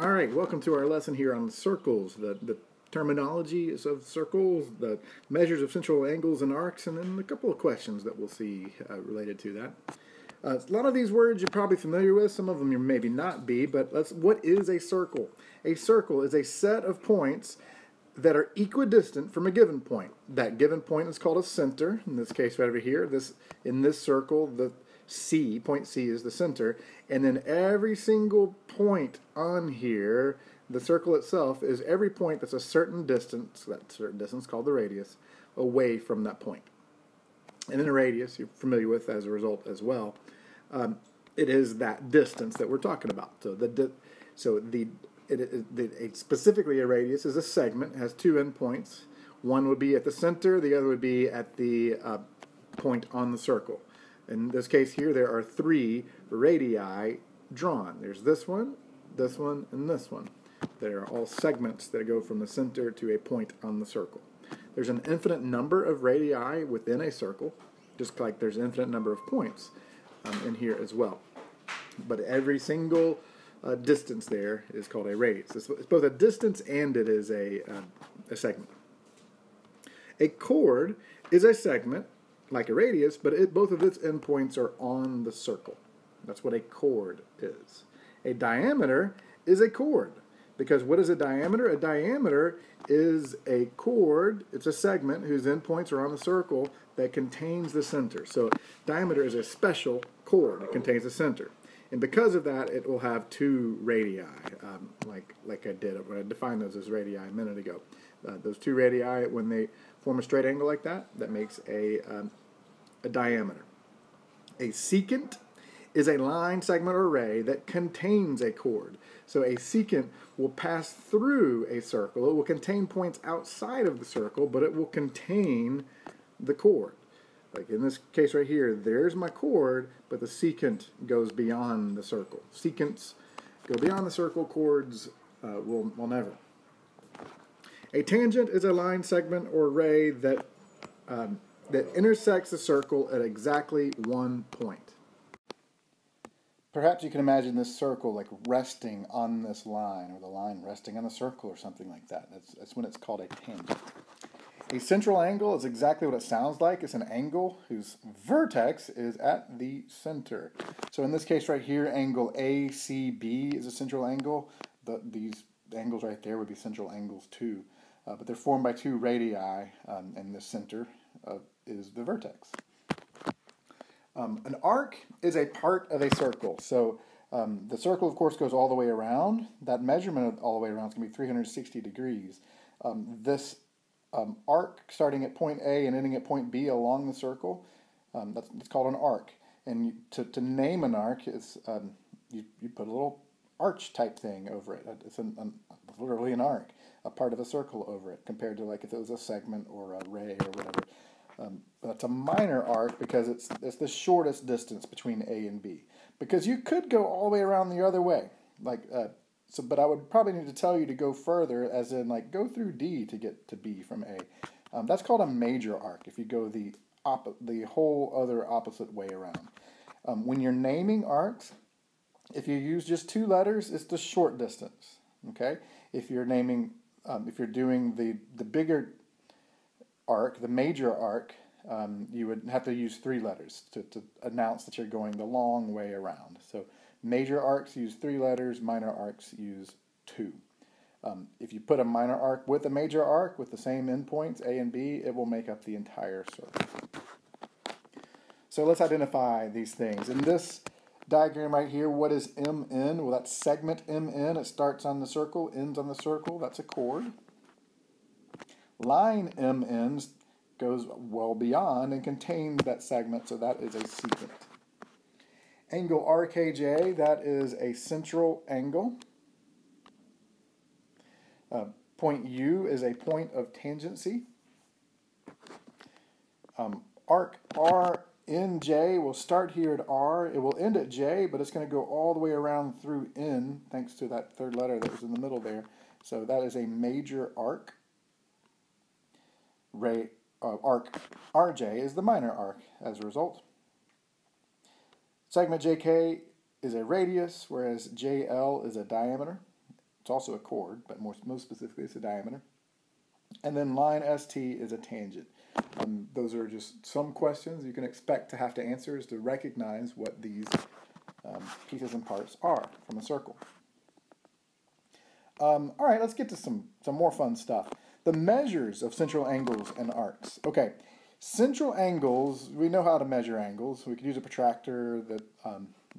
All right, welcome to our lesson here on circles, the terminologies of circles, the measures of central angles and arcs, and then a couple of questions that we'll see related to that. A lot of these words you're probably familiar with, some of them you maybe not be, but what is a circle? A circle is a set of points that are equidistant from a given point. That given point is called a center, in this case right over here. In this circle, the point C is the center, and then every single point on here, the circle itself, is every point that's a certain distance, that certain distance called the radius, away from that point. And then a radius, you're familiar with as a result as well, it is that distance that we're talking about. Specifically a radius is a segment, has two endpoints. One would be at the center, the other would be at the point on the circle. In this case here, there are three radii drawn. There's this one, and this one. They are all segments that go from the center to a point on the circle. There's an infinite number of radii within a circle, just like there's an infinite number of points in here as well. But every single distance there is called a radius. It's both a distance and it is a segment. A chord is a segment, like a radius, but both of its endpoints are on the circle. That's what a chord is. A diameter is a chord, because what is a diameter? A diameter is a chord, it's a segment whose endpoints are on the circle that contains the center. So diameter is a special chord. It contains the center. And because of that, it will have two radii, like I did when I defined those as radii a minute ago. Those two radii, when they form a straight angle like that, that makes a diameter. A secant is a line, segment, or ray that contains a chord. So a secant will pass through a circle. It will contain points outside of the circle, but it will contain the chord. Like in this case right here, there's my chord, but the secant goes beyond the circle. Secants go beyond the circle, chords will never. A tangent is a line, segment, or ray that intersects the circle at exactly one point. Perhaps you can imagine this circle like resting on this line, or the line resting on the circle, or something like that. That's when it's called a tangent. A central angle is exactly what it sounds like. It's an angle whose vertex is at the center. So in this case right here, angle ACB is a central angle. These angles right there would be central angles too. But they're formed by two radii, and the center is the vertex. An arc is a part of a circle. So the circle, of course, goes all the way around. That measurement of all the way around is going to be 360 degrees. This arc starting at point A and ending at point B along the circle, it's called an arc. And to name an arc, is you put a little arch type thing over it. It's literally an arc, a part of a circle over it, compared to like if it was a segment or a ray or whatever. But it's a minor arc because it's the shortest distance between A and B. Because you could go all the way around the other way, but I would probably need to tell you to go further, as in like go through D to get to B from A. That's called a major arc if you go the whole other opposite way around. When you're naming arcs, if you use just two letters, it's the short distance. Okay. If you're naming, if you're doing the bigger arc, the major arc, you would have to use three letters to announce that you're going the long way around. So major arcs use three letters, minor arcs use two. If you put a minor arc with a major arc with the same endpoints, A and B, it will make up the entire circle. So let's identify these things. In this diagram right here, what is MN? Well, that's segment MN. It starts on the circle, ends on the circle. That's a chord. Line MN goes well beyond and contains that segment, so that is a secant. Angle RKJ, that is a central angle. Point U is a point of tangency. Arc RNJ will start here at R. It will end at J, but it's going to go all the way around through N, thanks to that third letter that was in the middle there. So that is a major arc. Arc RJ is the minor arc as a result. Segment JK is a radius, whereas JL is a diameter. It's also a chord, but most specifically it's a diameter. And then line ST is a tangent. Those are just some questions you can expect to have to answer, is to recognize what these pieces and parts are from a circle. All right, let's get to some more fun stuff. The measures of central angles and arcs. Okay, central angles, we know how to measure angles. We could use a protractor that,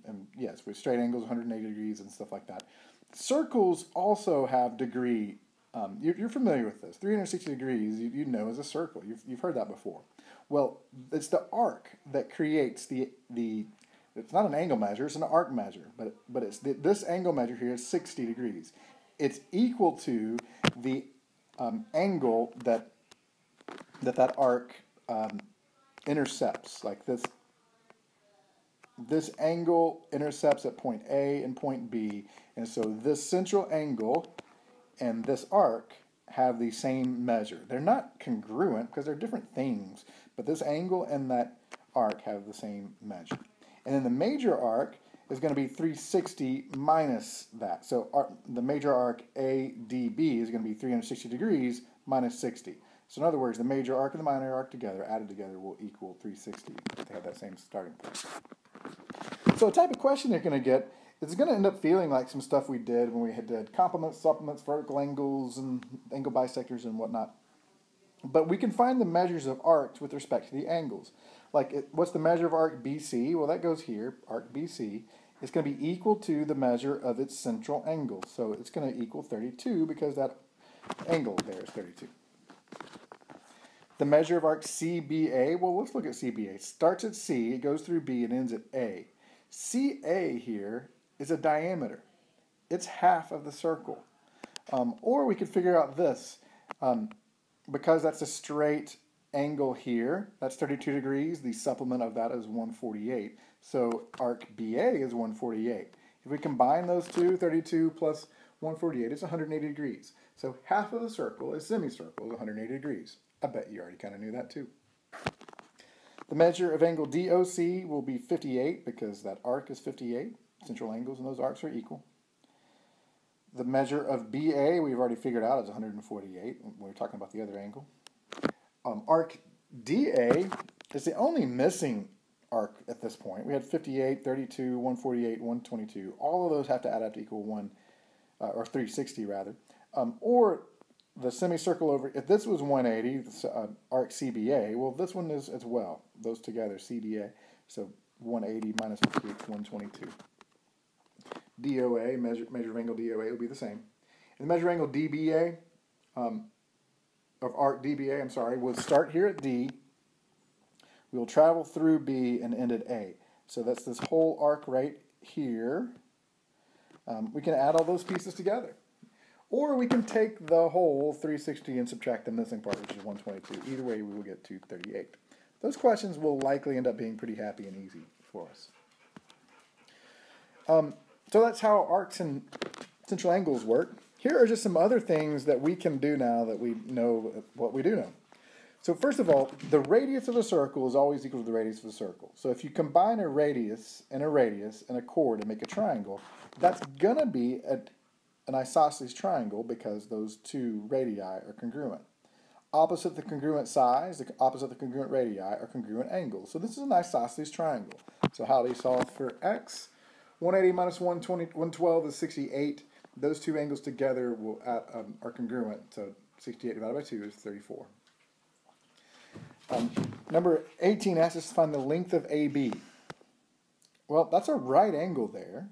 and yes, with straight angles, 180 degrees and stuff like that. Circles also have degree. You're familiar with this. 360 degrees, you know, is a circle. You've heard that before. Well, it's the arc that creates the it's not an angle measure, it's an arc measure, but it's this angle measure here is 60 degrees. It's equal to the angle that arc intercepts. Like this angle intercepts at point A and point B, and so this central angle and this arc have the same measure. They're not congruent because they're different things, but this angle and that arc have the same measure. And then the major arc is going to be 360 minus that. So the major arc ADB is going to be 360 degrees minus 60. So in other words, the major arc and the minor arc together, added together, will equal 360. They have that same starting point. So a type of question you're going to get is going to end up feeling like some stuff we did when we did complements, supplements, vertical angles, and angle bisectors and whatnot. But we can find the measures of arcs with respect to the angles. Like, what's the measure of arc BC? Well, that goes here, arc BC. It's going to be equal to the measure of its central angle. So it's going to equal 32 because that angle there is 32. The measure of arc CBA, well, let's look at CBA. It starts at C, it goes through B, and ends at A. CA here is a diameter. It's half of the circle. Or we could figure out this. Because that's a straight angle here, that's 32 degrees. The supplement of that is 148. So arc BA is 148. If we combine those two, 32 plus 148, it's 180 degrees. So half of the circle is semicircle, is 180 degrees. I bet you already kind of knew that too. The measure of angle DOC will be 58 because that arc is 58. Central angles and those arcs are equal. The measure of BA, we've already figured out, is 148 when we're talking about the other angle. Arc DA is the only missing arc at this point. We had 58, 32, 148, 122. All of those have to add up to equal or 360 rather. Or the semicircle over, if this was 180, arc CBA, well, this one is as well. Those together, CBA. So 180 minus 58 is 122. DOA, measure of angle DOA, will be the same. And the measure angle DBA, of arc DBA, will start here at D. We will travel through B and end at A. So that's this whole arc right here. We can add all those pieces together. Or we can take the whole 360 and subtract the missing part, which is 122. Either way, we will get 238. Those questions will likely end up being pretty happy and easy for us. So that's how arcs and central angles work. Here are just some other things that we can do now that we know what we do know. So first of all, the radius of a circle is always equal to the radius of a circle. So if you combine a radius and a chord and make a triangle, that's going to be an isosceles triangle because those two radii are congruent. Opposite the congruent sides, opposite the congruent radii are congruent angles. So this is an isosceles triangle. So how do you solve for x? 180 minus 112 is 68. Those two angles together are congruent. So 68 divided by 2 is 34. Number 18 asks us to find the length of AB. Well, that's a right angle there.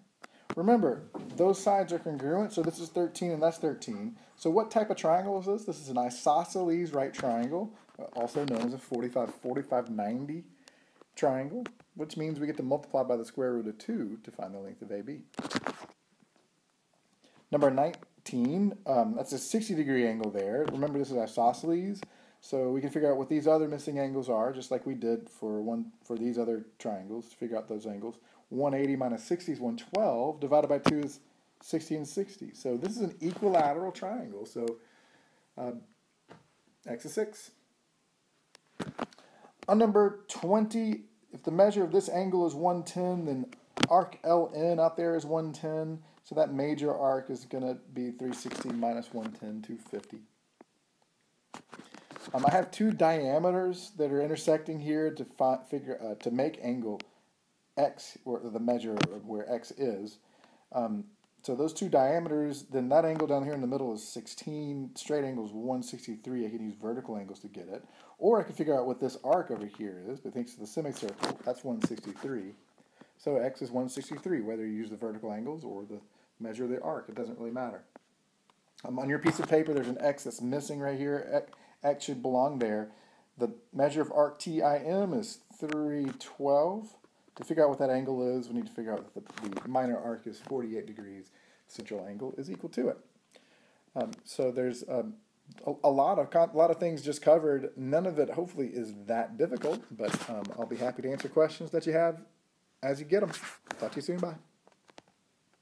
Remember, those sides are congruent, so this is 13 and that's 13. So what type of triangle is this? This is an isosceles right triangle, also known as a 45-90 triangle, which means we get to multiply by the square root of 2 to find the length of AB. Number 19, that's a 60-degree angle there. Remember, this is isosceles, so we can figure out what these other missing angles are, just like we did for these other triangles, to figure out those angles. 180 minus 60 is 112, divided by 2 is 60 and 60. So this is an equilateral triangle, so x is 6. On number 20, if the measure of this angle is 110, then arc LN out there is 110. So that major arc is going to be 360 minus 110, 250. I have two diameters that are intersecting here to make angle x, or the measure of where x is. So those two diameters, then that angle down here in the middle is 16. Straight angle is 163. I can use vertical angles to get it. Or I can figure out what this arc over here is, but thanks to the semicircle, that's 163. So x is 163, whether you use the vertical angles or the measure of the arc. It doesn't really matter. On your piece of paper, there's an x that's missing right here. X should belong there. The measure of arc TIM is 312. To figure out what that angle is, we need to figure out that the minor arc is 48 degrees. Central angle is equal to it. So there's a lot of things just covered. None of it, hopefully, is that difficult, but I'll be happy to answer questions that you have as you get them. Talk to you soon. Bye.